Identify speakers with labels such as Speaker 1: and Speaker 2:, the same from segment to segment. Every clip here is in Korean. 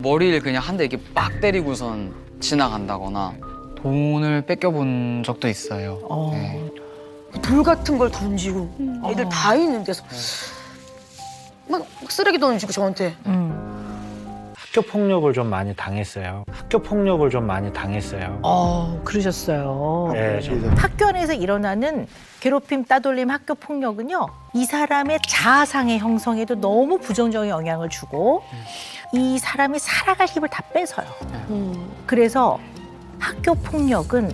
Speaker 1: 머리를 그냥 한 대 이렇게 빡 때리고선 지나간다거나 돈을 뺏겨본 적도 있어요. 네.
Speaker 2: 불 같은 걸 던지고 애들 다 있는 데서 막 쓰레기 던지고 저한테.
Speaker 3: 학교 폭력을 좀 많이 당했어요. 학교 폭력을 좀 많이 당했어요.
Speaker 4: 그러셨어요.
Speaker 3: 네,
Speaker 4: 학교 안에서 일어나는 괴롭힘, 따돌림, 학교 폭력은요, 이 사람의 자아상의 형성에도 너무 부정적인 영향을 주고 이 사람이 살아갈 힘을 다 뺏어요. 그래서 학교 폭력은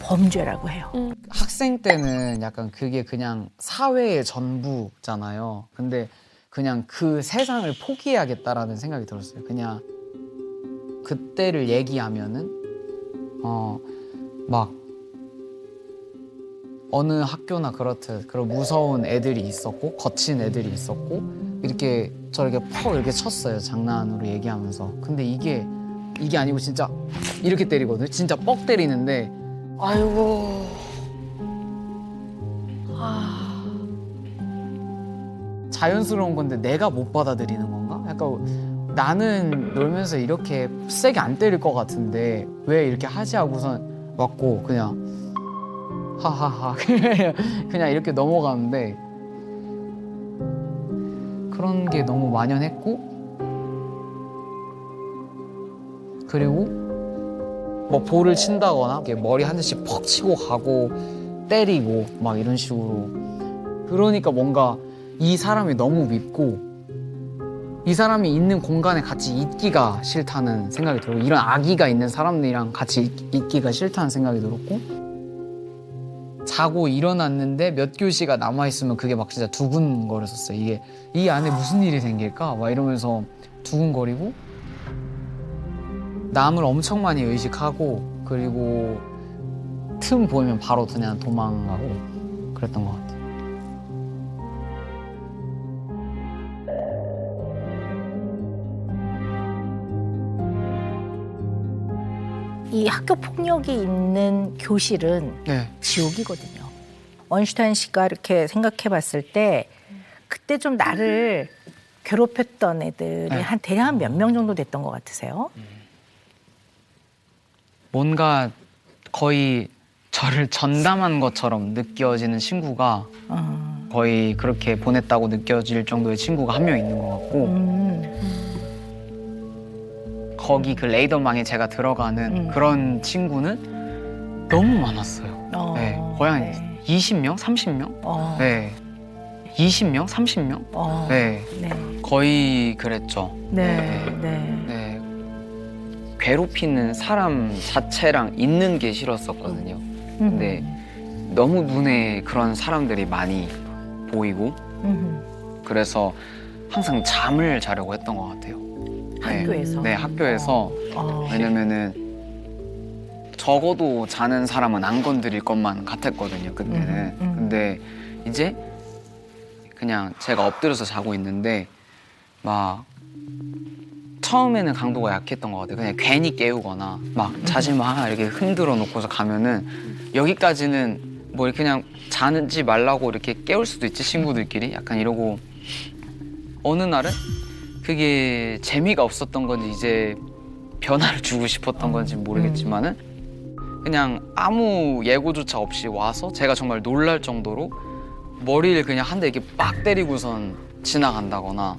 Speaker 4: 범죄라고 해요.
Speaker 1: 학생 때는 약간 그게 그냥 사회의 전부잖아요. 근데 그냥 그 세상을 포기해야겠다라는 생각이 들었어요. 그냥 그때를 얘기하면은 막 어느 학교나 그렇듯 그런 무서운 애들이 있었고 거친 애들이 있었고 이렇게 저렇게 퍽 이렇게 쳤어요. 장난으로 얘기하면서. 근데 이게 아니고 진짜 이렇게 때리거든요. 진짜 뻑 때리는데
Speaker 2: 아이고.
Speaker 1: 자연스러운 건데 내가 못 받아들이는 건가? 약간 나는 놀면서 이렇게 세게 안 때릴 것 같은데 왜 이렇게 하지 하고선 맞고 그냥 하하하 그냥 이렇게 넘어가는데 그런 게 너무 만연했고 그리고 뭐 볼을 친다거나 이렇게 머리 한 대씩 퍽 치고 가고 때리고 막 이런 식으로 그러니까 뭔가 이 사람이 너무 밉고 이 사람이 있는 공간에 같이 있기가 싫다는 생각이 들고 이런 아기가 있는 사람들이랑 같이 있기가 싫다는 생각이 들었고 자고 일어났는데 몇 교시가 남아있으면 그게 막 진짜 두근거렸었어요. 이게 이 안에 무슨 일이 생길까? 막 이러면서 두근거리고 남을 엄청 많이 의식하고 그리고 틈 보이면 바로 그냥 도망가고 그랬던 것 같아요.
Speaker 4: 이 학교 폭력이 있는 교실은
Speaker 1: 네.
Speaker 4: 지옥이거든요. 원슈타인 씨가 이렇게 생각해 봤을 때 그때 좀 나를 괴롭혔던 애들이
Speaker 1: 네.
Speaker 4: 한 대략 몇 명 정도 됐던 것 같으세요?
Speaker 1: 뭔가 거의 저를 전담한 것처럼 느껴지는 친구가 거의 그렇게 보냈다고 느껴질 정도의 친구가 한 명 있는 것 같고 거기 그 레이더망에 제가 들어가는 그런 친구는 너무 많았어요. 네, 거의 한
Speaker 4: 네.
Speaker 1: 20명? 30명? 네. 20명? 30명? 네.
Speaker 4: 네.
Speaker 1: 거의 그랬죠.
Speaker 4: 네. 네.
Speaker 1: 네. 괴롭히는 사람 자체랑 있는 게 싫었었거든요. 근데 너무 눈에 그런 사람들이 많이 보이고 그래서 항상 잠을 자려고 했던 것 같아요.
Speaker 4: 학교에서?
Speaker 1: 네, 학교에서. 왜냐면은 적어도 자는 사람은 안 건드릴 것만 같았거든요, 그때는. 근데 이제 그냥 제가 엎드려서 자고 있는데 막 처음에는 강도가 약했던 것 같아요. 그냥 괜히 깨우거나 막 자지 마 이렇게 흔들어 놓고서 가면은 여기까지는 뭐 그냥 자는지 말라고 이렇게 깨울 수도 있지 친구들끼리 약간 이러고 어느 날은 그게 재미가 없었던 건지 이제 변화를 주고 싶었던 건지 모르겠지만은 그냥 아무 예고조차 없이 와서 제가 정말 놀랄 정도로 머리를 그냥 한 대 이렇게 빡 때리고선 지나간다거나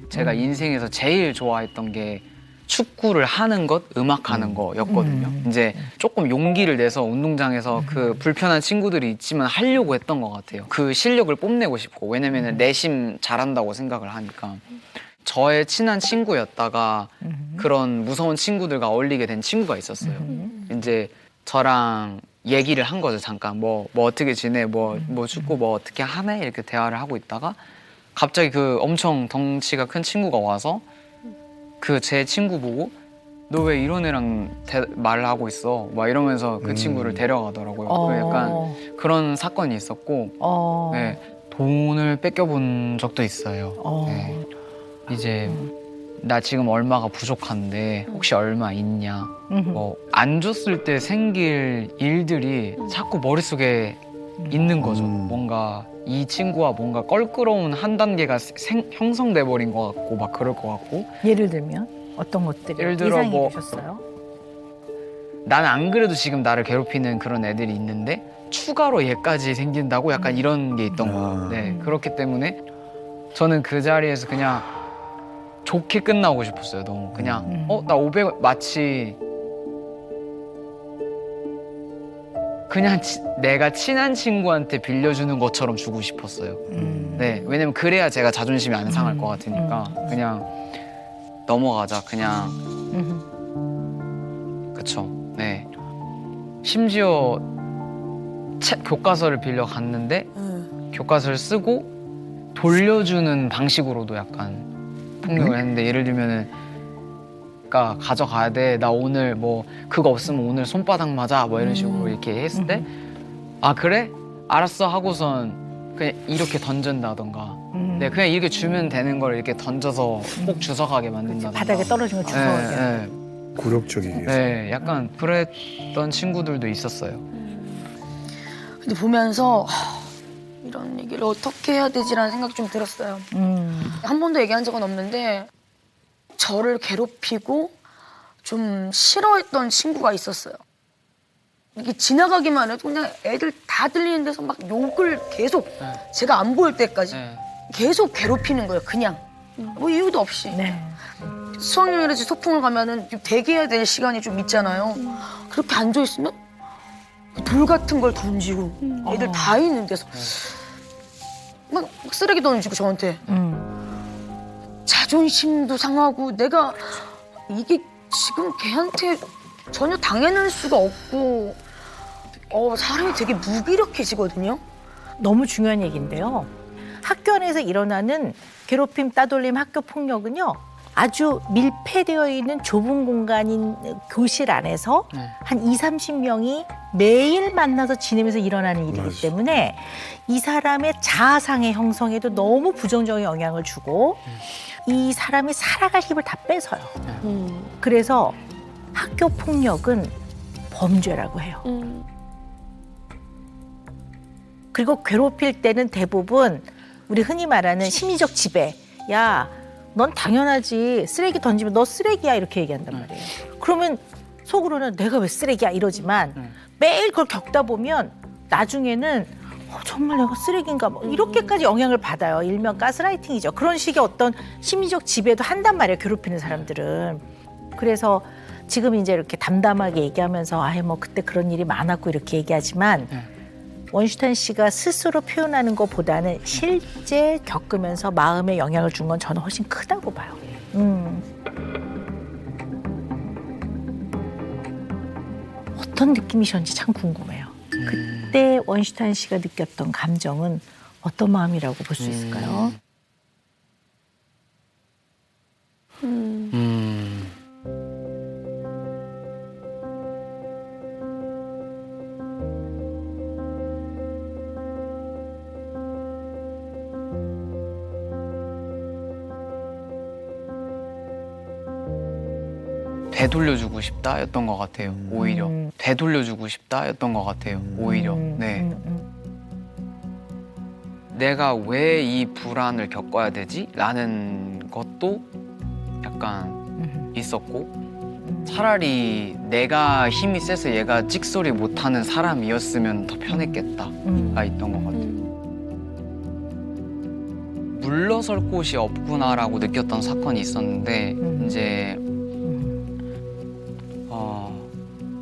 Speaker 1: 제가 인생에서 제일 좋아했던 게 축구를 하는 것, 음악하는 거였거든요. 이제 조금 용기를 내서 운동장에서 그 불편한 친구들이 있지만 하려고 했던 것 같아요. 그 실력을 뽐내고 싶고 왜냐면 내심 잘한다고 생각을 하니까 저의 친한 친구였다가 그런 무서운 친구들과 어울리게 된 친구가 있었어요. 이제 저랑 얘기를 한 거죠. 잠깐 뭐 어떻게 지내? 뭐 축구 뭐 어떻게 하네? 이렇게 대화를 하고 있다가 갑자기 그 엄청 덩치가 큰 친구가 와서 그 제 친구 보고 너 왜 이런 애랑 말을 하고 있어? 막 이러면서 그 친구를 데려가더라고요. 그 약간 그런 사건이 있었고 네, 돈을 뺏겨본 적도 있어요. 네. 이제 나 지금 얼마가 부족한데 혹시 얼마 있냐? 뭐 안 줬을 때 생길 일들이 자꾸 머릿속에 있는 거죠. 뭔가 이 친구와 뭔가 껄끄러운 한 단계가 형성돼 버린 것 같고 막 그럴 것 같고.
Speaker 4: 예를 들면 어떤 것들이
Speaker 1: 예를 들어
Speaker 4: 이상이
Speaker 1: 뭐
Speaker 4: 되셨어요?
Speaker 1: 나는 안 그래도 지금 나를 괴롭히는 그런 애들이 있는데 추가로 얘까지 생긴다고 약간 이런 게 있던 거예요. 네, 그렇기 때문에 저는 그 자리에서 그냥 좋게 끝나고 싶었어요. 너무 그냥 나 500원 마치 그냥 내가 친한 친구한테 빌려주는 것처럼 주고 싶었어요. 네, 왜냐면 그래야 제가 자존심이 안 상할 것 같으니까 그냥 넘어가자 그냥. 그쵸. 네. 심지어 교과서를 빌려 갔는데 교과서를 쓰고 돌려주는 방식으로도 약간 폭력을 했는데, 예를 들면은 그러니까 가져가야 돼. 나 오늘 뭐 그거 없으면 오늘 손바닥 맞아. 뭐 이런 식으로 이렇게 했을 때 아 그래? 알았어 하고선 그냥 이렇게 던진다던가. 네, 그냥 이렇게 주면 되는 걸 이렇게 던져서 꼭 주워가게 만든다던가.
Speaker 4: 바닥에 떨어진 거 주워가게.
Speaker 1: 네,
Speaker 5: 굴욕적이게.
Speaker 1: 네, 약간 그랬던 친구들도 있었어요.
Speaker 2: 근데 보면서 이런 얘기를 어떻게 해야 되지라는 생각이 좀 들었어요. 한 번도 얘기한 적은 없는데 저를 괴롭히고 좀 싫어했던 친구가 있었어요. 이게 지나가기만 해도 그냥 애들 다 들리는 데서 막 욕을 계속 제가 안 보일 때까지 계속 괴롭히는 거예요. 그냥 뭐 이유도 없이.
Speaker 4: 네.
Speaker 2: 수학여행이라든지 소풍을 가면은 대기해야 될 시간이 좀 있잖아요. 그렇게 앉아 있으면 돌 같은 걸 던지고 애들 다 있는 데서 막 쓰레기 던지고 저한테 자존심도 상하고 내가 이게 지금 걔한테 전혀 당해낼 수가 없고 사람이 되게 무기력해지거든요.
Speaker 4: 너무 중요한 얘기인데요. 학교 안에서 일어나는 괴롭힘, 따돌림, 학교 폭력은요. 아주 밀폐되어 있는 좁은 공간인 교실 안에서 한 20-30명이 매일 만나서 지내면서 일어나는 일이기
Speaker 5: 맞아.
Speaker 4: 때문에 이 사람의 자아상의 형성에도 너무 부정적인 영향을 주고 이 사람이 살아갈 힘을 다 뺏어요. 그래서 학교 폭력은 범죄라고 해요. 그리고 괴롭힐 때는 대부분 우리 흔히 말하는 심리적 지배. 야, 넌 당연하지. 쓰레기 던지면 너 쓰레기야 이렇게 얘기한단 말이에요. 그러면 속으로는 내가 왜 쓰레기야 이러지만 매일 그걸 겪다 보면 나중에는 정말 내가 쓰레기인가 뭐 이렇게까지 영향을 받아요. 일명 가스라이팅이죠. 그런 식의 어떤 심리적 지배도 한단 말이에요. 괴롭히는 사람들은. 그래서 지금 이제 이렇게 담담하게 얘기하면서 아예 뭐 그때 그런 일이 많았고 이렇게 얘기하지만 원슈타인 씨가 스스로 표현하는 것보다는 실제 겪으면서 마음에 영향을 준 건 저는 훨씬 크다고 봐요. 어떤 느낌이셨는지 참 궁금해요. 그때 원슈타인 씨가 느꼈던 감정은 어떤 마음이라고 볼 수 있을까요?
Speaker 1: 되돌려주고 싶다였던 것 같아요. 오히려 되돌려주고 싶다였던 것 같아요. 오히려. 네. 내가 왜 이 불안을 겪어야 되지? 라는 것도 약간 있었고, 차라리 내가 힘이 세서 얘가 찍소리 못하는 사람이었으면 더 편했겠다가 있던 것 같아요. 물러설 곳이 없구나라고 느꼈던 사건이 있었는데, 이제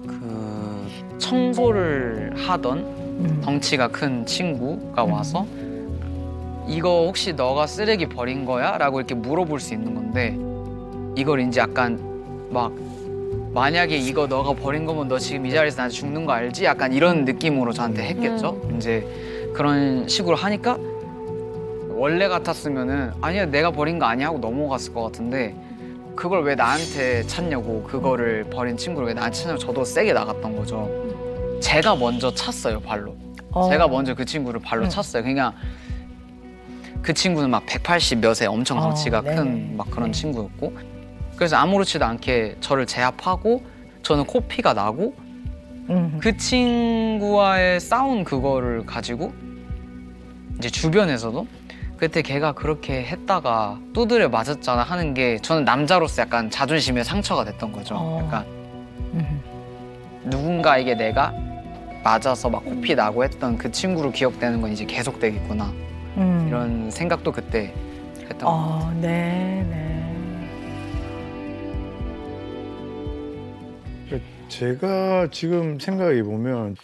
Speaker 1: 그 청소를 하던 덩치가 큰 친구가 와서 이거 혹시 너가 쓰레기 버린 거야? 라고 이렇게 물어볼 수 있는 건데, 이걸 이제 약간 막 만약에 이거 너가 버린 거면 너 지금 이 자리에서 나한테 죽는 거 알지? 약간 이런 느낌으로 저한테 했겠죠. 이제 그런 식으로 하니까 원래 같았으면은 아니야 내가 버린 거 아니야 하고 넘어갔을 것 같은데, 그걸 왜 나한테 찾냐고, 그거를 버린 친구를 왜 나한테 찾냐고 저도 세게 나갔던 거죠. 제가 먼저 찼어요, 발로. 제가 먼저 그 친구를 발로 찼어요. 그냥 그 친구는 막 180 몇에 엄청 덩치가 큰 막 그런 친구였고, 그래서 아무렇지도 않게 저를 제압하고 저는 코피가 나고 그 친구와의 싸운 그거를 가지고 이제 주변에서도 그때 걔가 그렇게 했다가 두드려 맞았잖아 하는 게 저는 남자로서 약간 자존심에 상처가 됐던 거죠. 약간 누군가에게 내가 맞아서 막 코피 나고 했던 그 친구로 기억되는 건 이제 계속되겠구나 이런 생각도 그때 했던 것 같아요.
Speaker 4: 네, 네.
Speaker 5: 제가 지금 생각해 보면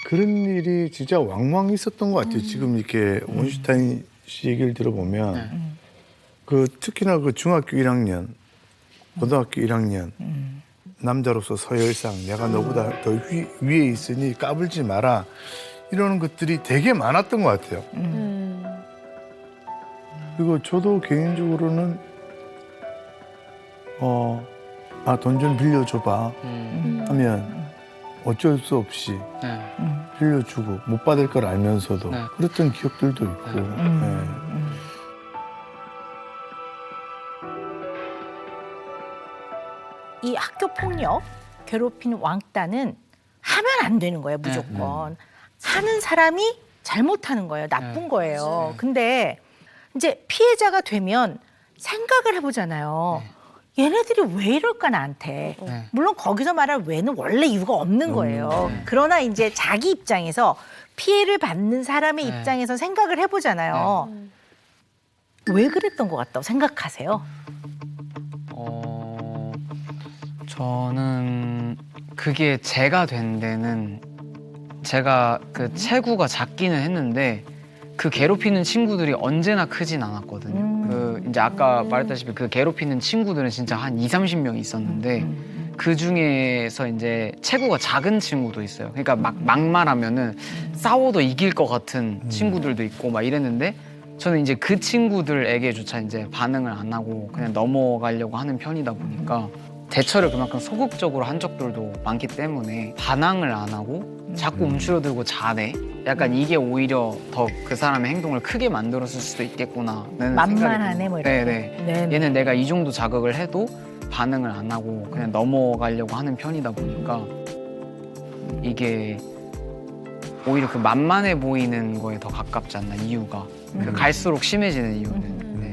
Speaker 5: 그런 일이 진짜 왕왕 있었던 것 같아요. 지금 이렇게 온슈타인 씨 얘기를 들어보면 그 특히나 그 중학교 1학년, 고등학교 1학년 남자로서 서열상 내가 너보다 더 위에 있으니 까불지 마라 이러는 것들이 되게 많았던 것 같아요. 그리고 저도 개인적으로는 돈 좀 빌려줘봐 하면 어쩔 수 없이
Speaker 1: 네.
Speaker 5: 빌려주고 못 받을 걸 알면서도
Speaker 1: 네.
Speaker 5: 그랬던 기억들도 있고. 네.
Speaker 4: 이 학교 폭력, 괴롭힌 왕따는 하면 안 되는 거예요, 무조건. 하는 사람이 잘못하는 거예요, 나쁜 거예요. 근데 이제 피해자가 되면 생각을 해보잖아요. 얘네들이 왜 이럴까 나한테. 물론 거기서 말할 왜는 원래 이유가 없는 거예요. 그러나 이제 자기 입장에서 피해를 받는 사람의 입장에서 생각을 해보잖아요. 왜 그랬던 것 같다고 생각하세요?
Speaker 1: 저는 그게 제가 된 데는 제가 그 체구가 작기는 했는데 그 괴롭히는 친구들이 언제나 크진 않았거든요. 그 이제 아까 말했다시피 그 괴롭히는 친구들은 진짜 한 20-30명 있었는데 그 중에서 이제 체구가 작은 친구도 있어요. 그러니까 막 말하면은 싸워도 이길 것 같은 친구들도 있고 막 이랬는데 저는 이제 그 친구들에게조차 이제 반응을 안 하고 그냥 넘어가려고 하는 편이다 보니까 대처를 그만큼 소극적으로 한 적들도 많기 때문에 반항을 안 하고 자꾸 움츠러들고 자네. 약간 이게 오히려 더 그 사람의 행동을 크게 만들었을 수도 있겠구나라는
Speaker 4: 만만하네 뭐 이렇게.
Speaker 1: 네네. 얘는 내가 이 정도 자극을 해도 반응을 안 하고 그냥 넘어가려고 하는 편이다 보니까 이게 오히려 그 만만해 보이는 거에 더 가깝지 않나 이유가. 그 갈수록 심해지는 이유는. 네.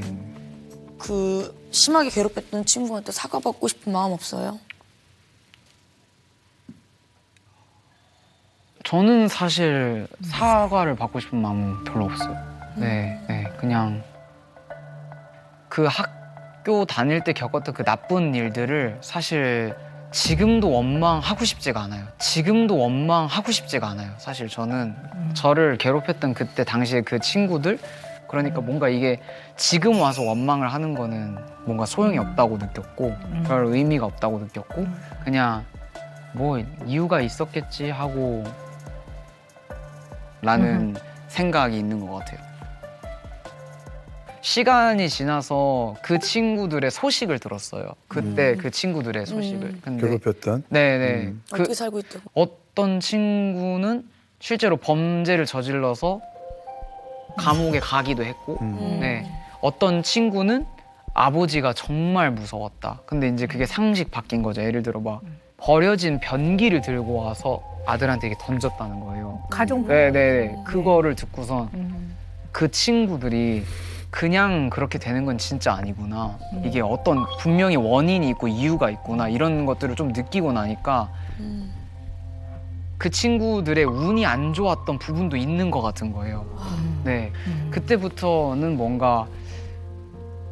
Speaker 2: 그 심하게 괴롭혔던 친구한테 사과받고 싶은 마음 없어요?
Speaker 1: 저는 사실 사과를 받고 싶은 마음은 별로 없어요. 네, 그냥 그 학교 다닐 때 겪었던 그 나쁜 일들을 사실 지금도 원망하고 싶지가 않아요. 사실 저는 저를 괴롭혔던 그때 당시에 그 친구들 그러니까 뭔가 이게 지금 와서 원망을 하는 거는 뭔가 소용이 없다고 느꼈고 별 의미가 없다고 느꼈고 그냥 뭐 이유가 있었겠지 하고 라는 생각이 있는 것 같아요. 시간이 지나서 그 친구들의 소식을 들었어요. 그때 그 친구들의 소식을. 근데
Speaker 5: 괴롭혔던.
Speaker 1: 네네.
Speaker 2: 어떻게 살고 있다고?
Speaker 1: 어떤 친구는 실제로 범죄를 저질러서 감옥에 가기도 했고, 네. 어떤 친구는 아버지가 정말 무서웠다. 근데 이제 그게 상식 바뀐 거죠. 예를 들어 막 버려진 변기를 들고 와서 아들한테 이게 던졌다는 거예요.
Speaker 4: 가정
Speaker 1: 네네. 그거를 듣고선 그 친구들이 그냥 그렇게 되는 건 진짜 아니구나. 이게 어떤 분명히 원인이 있고 이유가 있구나. 이런 것들을 좀 느끼고 나니까 그 친구들의 운이 안 좋았던 부분도 있는 것 같은 거예요. 네. 그때부터는 뭔가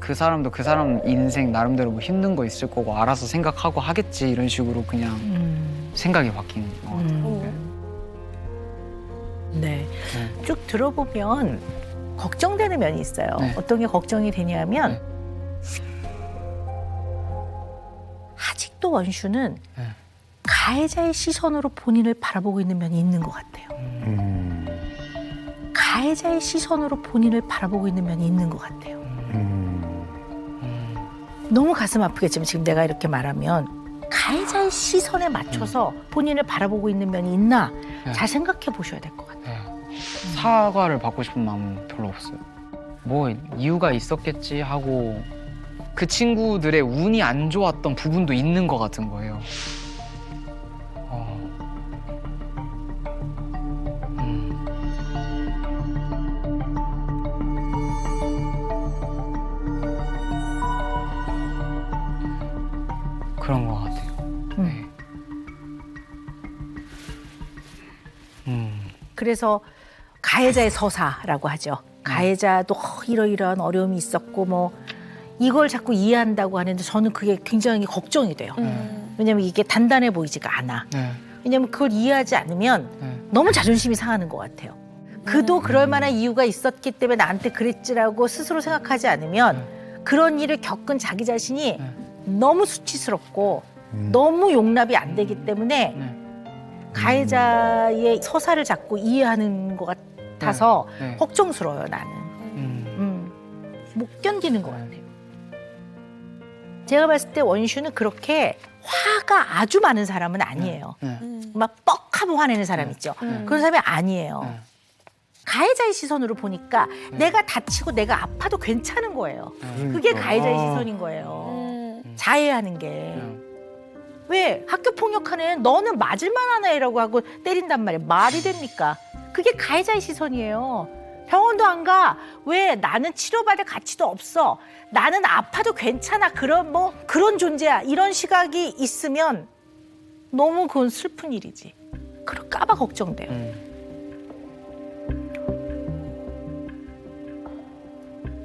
Speaker 1: 그 사람도 그 사람 인생 나름대로 뭐 힘든 거 있을 거고 알아서 생각하고 하겠지 이런 식으로 그냥 생각이 바뀐 것 같아요.
Speaker 4: 네. 쭉 들어보면 걱정되는 면이 있어요.
Speaker 1: 네.
Speaker 4: 어떤 게 걱정이 되냐면 아직도 원슈는
Speaker 1: 네.
Speaker 4: 가해자의 시선으로 본인을 바라보고 있는 면이 있는 것 같아요. 가해자의 시선으로 본인을 바라보고 있는 면이 있는 것 같아요. 너무 가슴 아프겠지만 지금 내가 이렇게 말하면 가해자의 시선에 맞춰서 본인을 바라보고 있는 면이 있나
Speaker 1: 네.
Speaker 4: 잘 생각해 보셔야 될 것 같아요.
Speaker 1: 사과를 받고 싶은 마음은 별로 없어요. 뭐 이유가 있었겠지 하고 그 친구들의 운이 안 좋았던 부분도 있는 것 같은 거예요. 그런 것 같아요. 네.
Speaker 4: 그래서 가해자의 서사라고 하죠. 가해자도 이러이러한 어려움이 있었고 뭐 이걸 자꾸 이해한다고 하는데 저는 그게 굉장히 걱정이 돼요. 왜냐면 이게 단단해 보이지가 않아.
Speaker 1: 네.
Speaker 4: 왜냐면 그걸 이해하지 않으면 너무 자존심이 상하는 것 같아요. 그도 그럴 만한 이유가 있었기 때문에 나한테 그랬지라고 스스로 생각하지 않으면 그런 일을 겪은 자기 자신이 너무 수치스럽고 너무 용납이 안 되기 때문에 가해자의 서사를 자꾸 이해하는 것 같아서
Speaker 1: 네.
Speaker 4: 걱정스러워요, 나는. 못 견디는 것 같아요. 제가 봤을 때 원슈는 그렇게 화가 아주 많은 사람은 아니에요. 막 뻑하면 화내는 사람 있죠. 그런 사람이 아니에요. 가해자의 시선으로 보니까 내가 다치고 내가 아파도 괜찮은 거예요. 그게 가해자의 시선인 거예요. 자해하는 게. 왜 학교 폭력하는 너는 맞을만한 애라고 하고 때린단 말이에요. 말이 됩니까? 그게 가해자의 시선이에요. 병원도 안 가. 왜? 나는 치료받을 가치도 없어. 나는 아파도 괜찮아. 그런 존재야. 이런 시각이 있으면 너무 그건 슬픈 일이지. 그럴까봐 걱정돼요.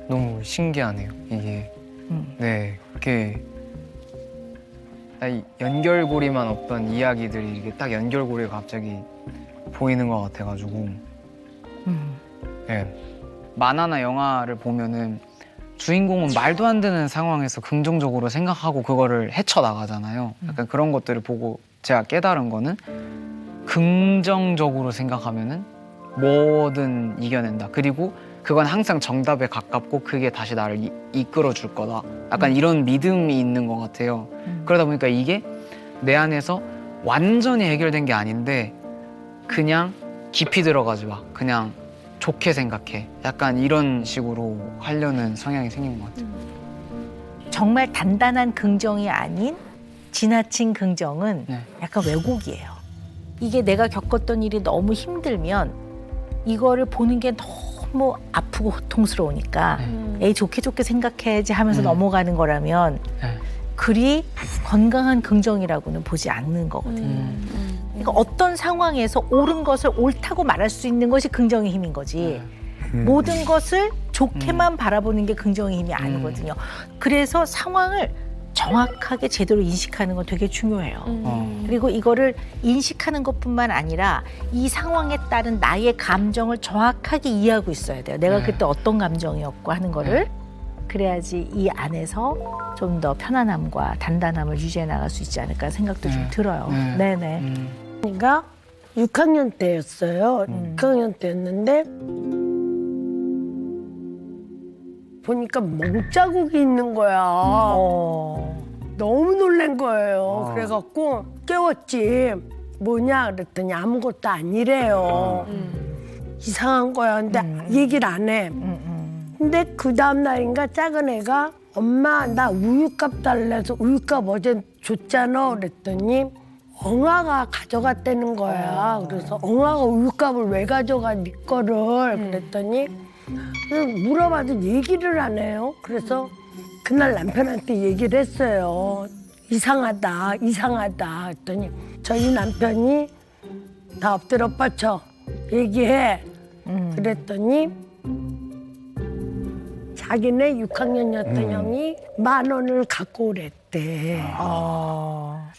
Speaker 1: 너무 신기하네요. 이게 네, 이렇게 연결고리만 없던 이야기들이 이렇게 딱 연결고리가 갑자기 보이는 것 같아가지고 네. 만화나 영화를 보면은 주인공은 말도 안 되는 상황에서 긍정적으로 생각하고 그거를 헤쳐나가잖아요. 약간 그런 것들을 보고 제가 깨달은 거는 긍정적으로 생각하면은 뭐든 이겨낸다. 그리고 그건 항상 정답에 가깝고 그게 다시 나를 이끌어 줄 거다. 약간 이런 믿음이 있는 것 같아요. 그러다 보니까 이게 내 안에서 완전히 해결된 게 아닌데 그냥 깊이 들어가지 마. 그냥 좋게 생각해. 약간 이런 식으로 하려는 성향이 생긴 것 같아요.
Speaker 4: 정말 단단한 긍정이 아닌 지나친 긍정은
Speaker 1: 네.
Speaker 4: 약간 왜곡이에요. 이게 내가 겪었던 일이 너무 힘들면 이거를 보는 게 너무 아프고 고통스러우니까 에이 좋게 생각해야지 하면서 넘어가는 거라면
Speaker 1: 네.
Speaker 4: 그리 건강한 긍정이라고는 보지 않는 거거든요. 그러니까 어떤 상황에서 옳은 것을 옳다고 말할 수 있는 것이 긍정의 힘인 거지 모든 것을 좋게만 바라보는 게 긍정의 힘이 아니거든요. 그래서 상황을 정확하게 제대로 인식하는 건 되게 중요해요. 그리고 이거를 인식하는 것뿐만 아니라 이 상황에 따른 나의 감정을 정확하게 이해하고 있어야 돼요. 내가 그때 어떤 감정이었고 하는 거를. 그래야지 이 안에서 좀 더 편안함과 단단함을 유지해 나갈 수 있지 않을까 생각도 좀 들어요. 네네.
Speaker 6: 제가 6학년 때였어요. 6학년 때였는데 보니까 멍자국이 있는 거야. 너무 놀란 거예요. 그래갖고 깨웠지. 뭐냐 그랬더니 아무것도 아니래요. 이상한 거야. 근데 얘기를 안 해. 근데 그 다음 날인가 작은 애가 엄마 나 우유값 달래서 우유값 어제 줬잖아 그랬더니 엉아가 가져갔다는 거야. 그래서 엉아가 우유값을 왜 가져가 네 거를 그랬더니 물어봐도 얘기를 안 해요. 그래서 그날 남편한테 얘기를 했어요. 이상하다 했더니 저희 남편이 다 엎드려 뻗쳐 얘기해. 그랬더니 자기네 6학년이었던 형이 10,000원을 갖고 오랬대.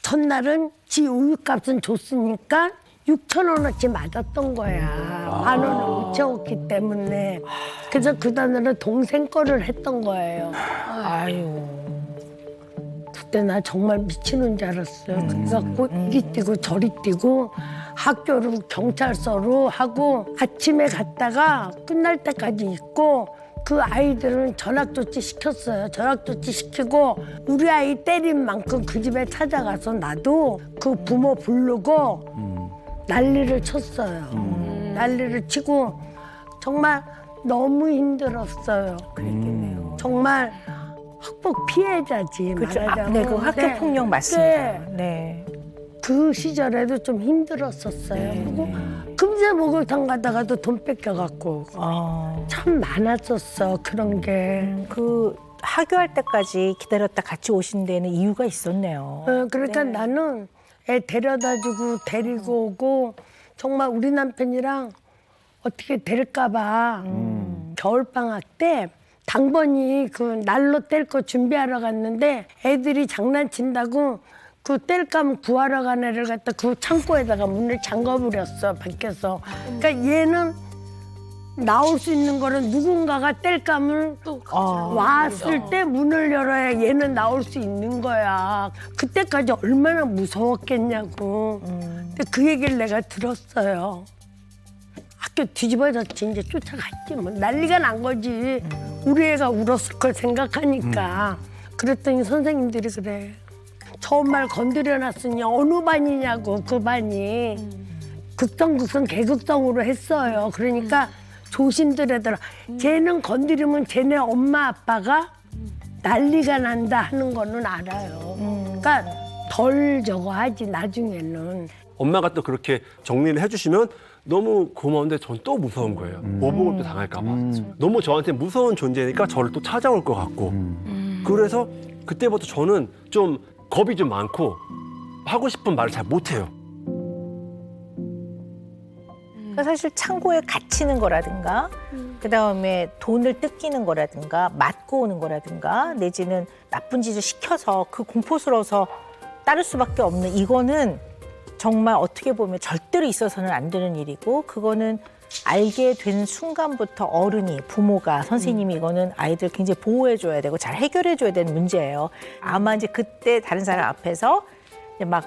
Speaker 6: 첫날은 지 우유값은 줬으니까 6,000원어치 맞았던 거야. 10,000원을 못 채웠기 때문에. 그래서 그 다음날은 동생 거를 했던 거예요. 아유. 그때 나 정말 미치는 줄 알았어요. 그래갖고 이리 뛰고 저리 뛰고 학교를 경찰서로 하고 아침에 갔다가 끝날 때까지 있고 그 아이들은 전학조치 시켰어요. 전학조치 시키고 우리 아이 때린 만큼 그 집에 찾아가서 나도 그 부모 부르고 난리를 쳤어요. 난리를 치고 정말 너무 힘들었어요.
Speaker 4: 그랬겠네요.
Speaker 6: 정말 학폭 피해자지
Speaker 4: 그렇죠.
Speaker 6: 말하자면.
Speaker 4: 네, 그 학교 폭력 맞습니다.
Speaker 6: 네.
Speaker 4: 네.
Speaker 6: 그 시절에도 좀 힘들었었어요. 그리고 금세 목욕탕 가다가도 돈 뺏겨갖고 참 많았었어 그런 게.
Speaker 4: 그 하교할 때까지 기다렸다 같이 오신 데는 이유가 있었네요.
Speaker 6: 그러니까 나는 애 데려다주고 데리고 오고 정말 우리 남편이랑 어떻게 될까 봐 겨울방학 때 당번이 그 난로 뗄 거 준비하러 갔는데 애들이 장난친다고 그 뗄감 구하러 간 애를 갖다 그 창고에다가 문을 잠궈버렸어 밖에서. 그러니까 얘는 나올 수 있는 거는 누군가가 뗄감을 왔을 때 문을 열어야 얘는 나올 수 있는 거야. 그때까지 얼마나 무서웠겠냐고. 근데 그 얘기를 내가 들었어요. 학교 뒤집어졌지 이제 쫓아갔지 뭐 난리가 난 거지. 우리 애가 울었을 걸 생각하니까. 그랬더니 선생님들이 그래. 처음 말 건드려놨으니 어느 반이냐고 그 반이. 극성극성 개극성으로 했어요. 그러니까 조심들 하더라. 쟤는 건드리면 쟤네 엄마 아빠가 난리가 난다 하는 거는 알아요. 그러니까 덜 저거 하지 나중에는.
Speaker 7: 엄마가 또 그렇게 정리를 해주시면 너무 고마운데 전 또 무서운 거예요. 보복을 또 당할까 봐. 너무 저한테 무서운 존재니까 저를 또 찾아올 것 같고. 그래서 그때부터 저는 좀 겁이 좀 많고 하고 싶은 말을 잘 못해요.
Speaker 4: 그러니까 사실 창고에 갇히는 거라든가 그다음에 돈을 뜯기는 거라든가 맞고 오는 거라든가 내지는 나쁜 짓을 시켜서 그 공포스러워서 따를 수밖에 없는 이거는 정말 어떻게 보면 절대로 있어서는 안 되는 일이고 그거는 알게 된 순간부터 어른이 부모가 선생님이 이거는 아이들 굉장히 보호해줘야 되고 잘 해결해줘야 되는 문제예요. 아마 이제 그때 다른 사람 앞에서 이제 막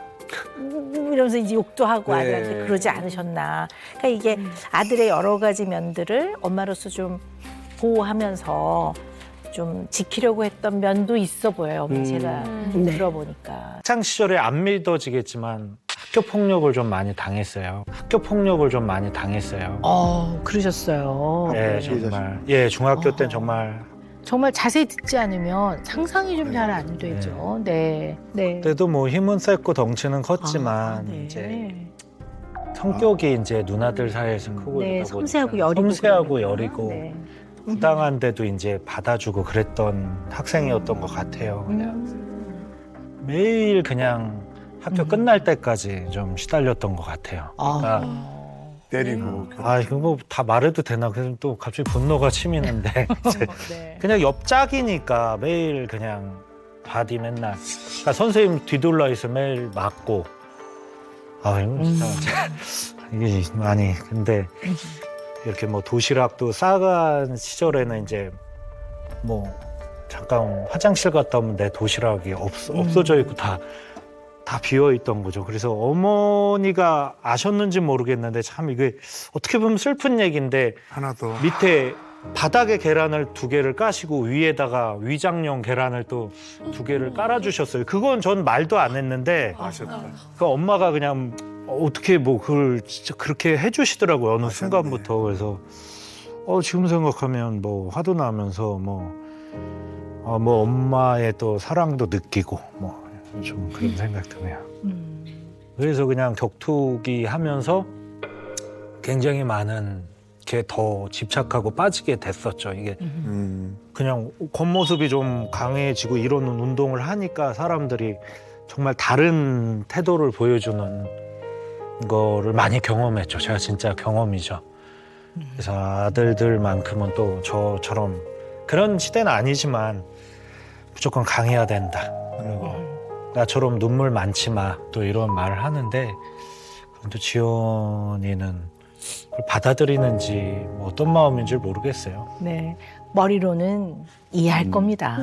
Speaker 4: 이러면서 이제 욕도 하고
Speaker 7: 네.
Speaker 4: 아들한테 그러지 않으셨나. 그러니까 이게 아들의 여러 가지 면들을 엄마로서 좀 보호하면서 좀 지키려고 했던 면도 있어 보여요. 제가 들어보니까.
Speaker 3: 학창 시절에 안 믿어지겠지만 학교 폭력을 좀 많이 당했어요. 학교 폭력을 좀 많이 당했어요.
Speaker 4: 그러셨어요.
Speaker 3: 네, 정말. 예, 중학교 땐 정말.
Speaker 4: 정말 자세히 듣지 않으면 상상이 좀 잘 안 되죠. 네. 네.
Speaker 3: 그때도 뭐 힘은 셌고 덩치는 컸지만
Speaker 4: 네.
Speaker 3: 이제 성격이 이제 누나들 사이에서 크고
Speaker 4: 네,
Speaker 3: 이러다
Speaker 4: 섬세하고
Speaker 3: 보니까
Speaker 4: 여리고.
Speaker 3: 섬세하고
Speaker 4: 그러니까.
Speaker 3: 여리고
Speaker 4: 네.
Speaker 3: 부당한데도 이제 받아주고 그랬던 학생이었던 것 같아요. 그냥 매일 그냥 학교 끝날 때까지 좀 시달렸던 것 같아요. 그러니까
Speaker 5: 때리고.
Speaker 3: 이거 뭐 다 말해도 되나? 그래서 또 갑자기 분노가 치미는데 이제
Speaker 4: 네.
Speaker 3: 그냥 옆짝이니까 매일 그냥 바디 맨날. 그러니까 선생님 뒤돌라 있어 매일 맞고. 이거 진짜 이게 많이. 근데 이렇게 뭐 도시락도 싸간 시절에는 이제 뭐 잠깐 화장실 갔다 오면 내 도시락이 없어져 있고 다 비어 있던 거죠. 그래서 어머니가 아셨는지 모르겠는데 참 이게 어떻게 보면 슬픈 얘기인데
Speaker 5: 하나 더.
Speaker 3: 밑에 바닥에 계란을 2개를 까시고 위에다가 위장용 계란을 또 2개를 깔아주셨어요. 그건 전 말도 안 했는데
Speaker 5: 아셨다.
Speaker 3: 그 엄마가 그냥 어떻게 뭐 그걸 진짜 그렇게 해주시더라고요. 어느 순간부터. 그래서 지금 생각하면 뭐 화도 나면서 뭐 엄마의 또 사랑도 느끼고 뭐 좀 그런 생각 드네요. 그래서 그냥 격투기 하면서 굉장히 많은 게 더 집착하고 빠지게 됐었죠. 이게 그냥 겉모습이 좀 강해지고 이런 운동을 하니까 사람들이 정말 다른 태도를 보여주는 거를 많이 경험했죠. 제가 진짜 경험이죠. 그래서 아들들만큼은 또 저처럼 그런 시대는 아니지만 무조건 강해야 된다. 그리고 나처럼 눈물 많지 마. 또 이런 말을 하는데 그건 또 지연이는 그걸 받아들이는지 뭐 어떤 마음인지 모르겠어요.
Speaker 4: 네. 머리로는 이해할 겁니다.